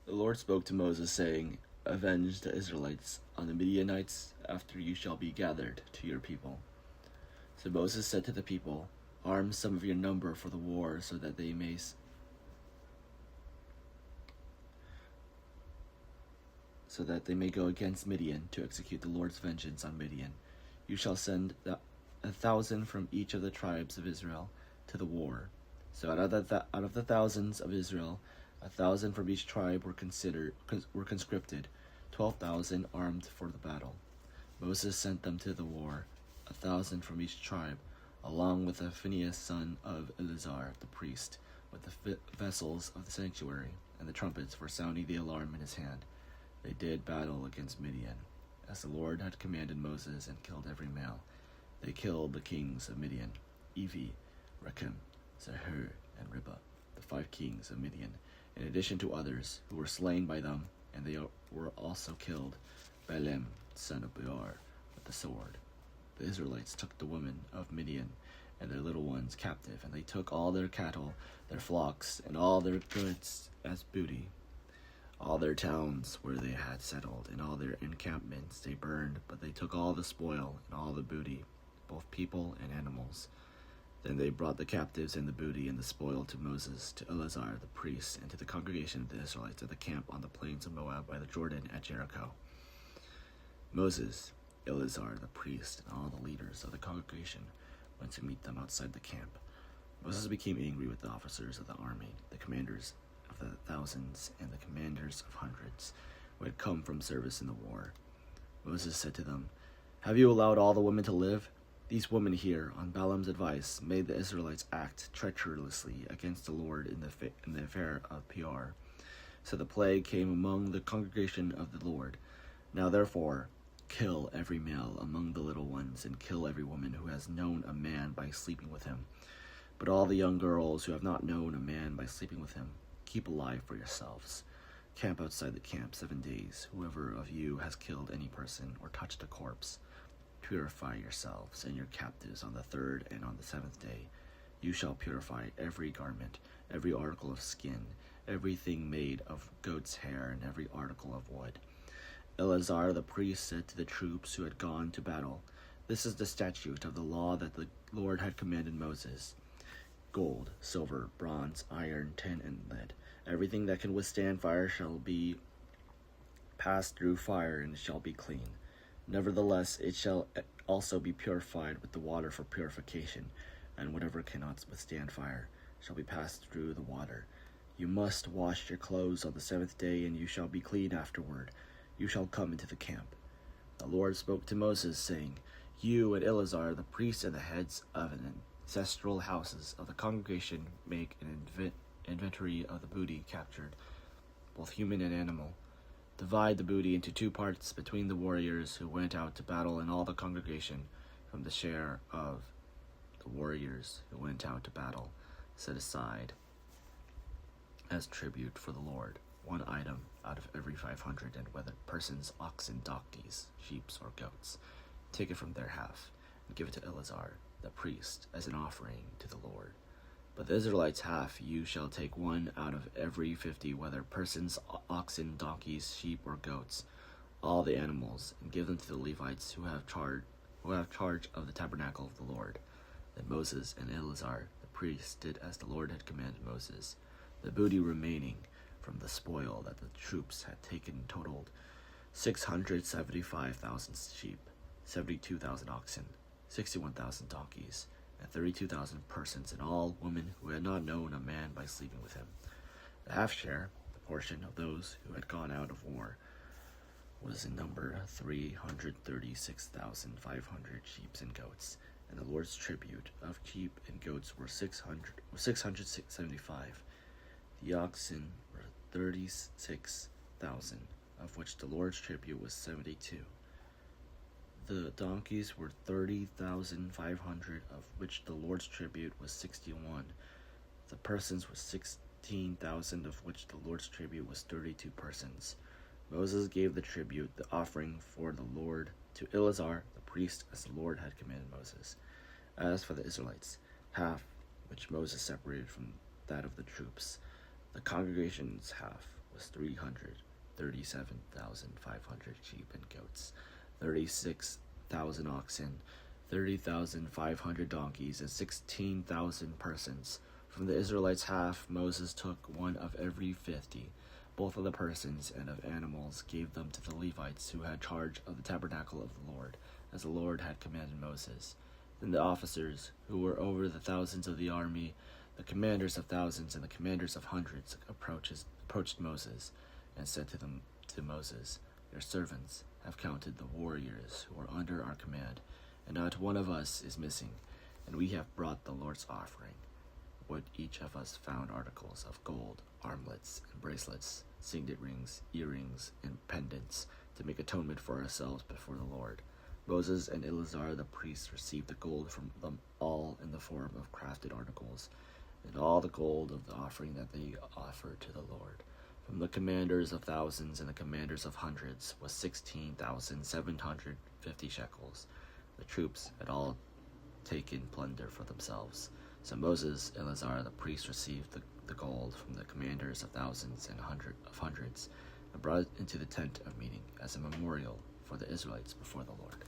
The Lord spoke to Moses, saying, Avenge the Israelites on the Midianites after you shall be gathered to your people. So Moses said to the people, Arm some of your number for the war, so that they may go against Midian to execute the Lord's vengeance on Midian. You shall send 1,000 from each of the tribes of Israel to the war. So out of the thousands of Israel, 1,000 from each tribe were conscripted, 12,000 armed for the battle. Moses sent them to the war, 1,000 from each tribe, along with Phinehas son of Eleazar the priest, with the vessels of the sanctuary and the trumpets for sounding the alarm in his hand. They did battle against Midian, as the Lord had commanded Moses, and killed every male. They killed the kings of Midian, Evi, Rechem, Zahir, and Ribah, the 5 kings of Midian, in addition to others who were slain by them, and they were also killed Balaam, son of Beor, with the sword. The Israelites took the women of Midian and their little ones captive, and they took all their cattle, their flocks, and all their goods as booty. All their towns where they had settled, and all their encampments they burned, but they took all the spoil and all the booty, both people and animals. Then they brought the captives and the booty and the spoil to Moses, to Eleazar the priest, and to the congregation of the Israelites at the camp on the plains of Moab by the Jordan at Jericho. Moses, Eleazar the priest, and all the leaders of the congregation went to meet them outside the camp. Moses became angry with the officers of the army, the commanders of the thousands and the commanders of hundreds, who had come from service in the war. Moses said to them, Have you allowed all the women to live? These women here, on Balaam's advice, made the Israelites act treacherously against the Lord in the affair of Peor. So the plague came among the congregation of the Lord. Now therefore, kill every male among the little ones, and kill every woman who has known a man by sleeping with him. But all the young girls who have not known a man by sleeping with him, keep alive for yourselves. Camp outside the camp 7 days. Whoever of you has killed any person or touched a corpse, purify yourselves and your captives on the 3rd and on the 7th day. You shall purify every garment, every article of skin, everything made of goat's hair, and every article of wood. Eleazar the priest said to the troops who had gone to battle, This is the statute of the law that the Lord had commanded Moses. Gold, silver, bronze, iron, tin, and lead, everything that can withstand fire shall be passed through fire, and shall be clean. Nevertheless, it shall also be purified with the water for purification, and whatever cannot withstand fire shall be passed through the water. You must wash your clothes on the 7th day, and you shall be clean afterward. You shall come into the camp. The Lord spoke to Moses, saying, You and Eleazar the priest and the heads of an ancestral houses of the congregation make an inventory of the booty captured, both human and animal. Divide the booty into 2 parts between the warriors who went out to battle and all the congregation, from the share of the warriors who went out to battle, set aside as tribute for the Lord, 1 item out of every 500, and whether persons, oxen, donkeys, sheep, or goats. Take it from their half, and give it to Eleazar, the priest, as an offering to the Lord. But the Israelites' half you shall take 1 out of every 50, whether persons, oxen, donkeys, sheep, or goats, all the animals, and give them to the Levites who have charge of the tabernacle of the Lord. Then Moses and Eleazar the priest did as the Lord had commanded Moses. The booty remaining from the spoil that the troops had taken totaled 675,000 sheep, 72,000 oxen, 61,000 donkeys, and 32,000 persons, and all women who had not known a man by sleeping with him. The half-share, the portion of those who had gone out of war, was in number 336,500 sheep and goats, and the Lord's tribute of sheep and goats were 675. The oxen were 36,000, of which the Lord's tribute was 72. The donkeys were 30,500, of which the Lord's tribute was 61. The persons were 16,000, of which the Lord's tribute was 32 persons. Moses gave the tribute, the offering for the Lord, to Eleazar the priest, as the Lord had commanded Moses. As for the Israelites, half which Moses separated from that of the troops, the congregation's half was 337,500 sheep and goats, 36,000 oxen, 30,500 donkeys, and 16,000 persons. From the Israelites' half, Moses took one of every 50, both of the persons and of animals, gave them to the Levites who had charge of the tabernacle of the Lord, as the Lord had commanded Moses. Then the officers, who were over the thousands of the army, the commanders of thousands and the commanders of hundreds, approached Moses, and said to Moses, "Your servants have counted the warriors who are under our command, and not one of us is missing, and we have brought the Lord's offering. Would each of us found articles of gold, armlets and bracelets, signet rings, earrings, and pendants, to make atonement for ourselves before the Lord." Moses and Eleazar the priests received the gold from them all in the form of crafted articles, and all the gold of the offering that they offered to the Lord, from the commanders of thousands and the commanders of hundreds, was 16,750 shekels. The troops had all taken plunder for themselves. So Moses and Eleazar the priest received the gold from the commanders of thousands and hundreds, and brought it into the tent of meeting as a memorial for the Israelites before the Lord.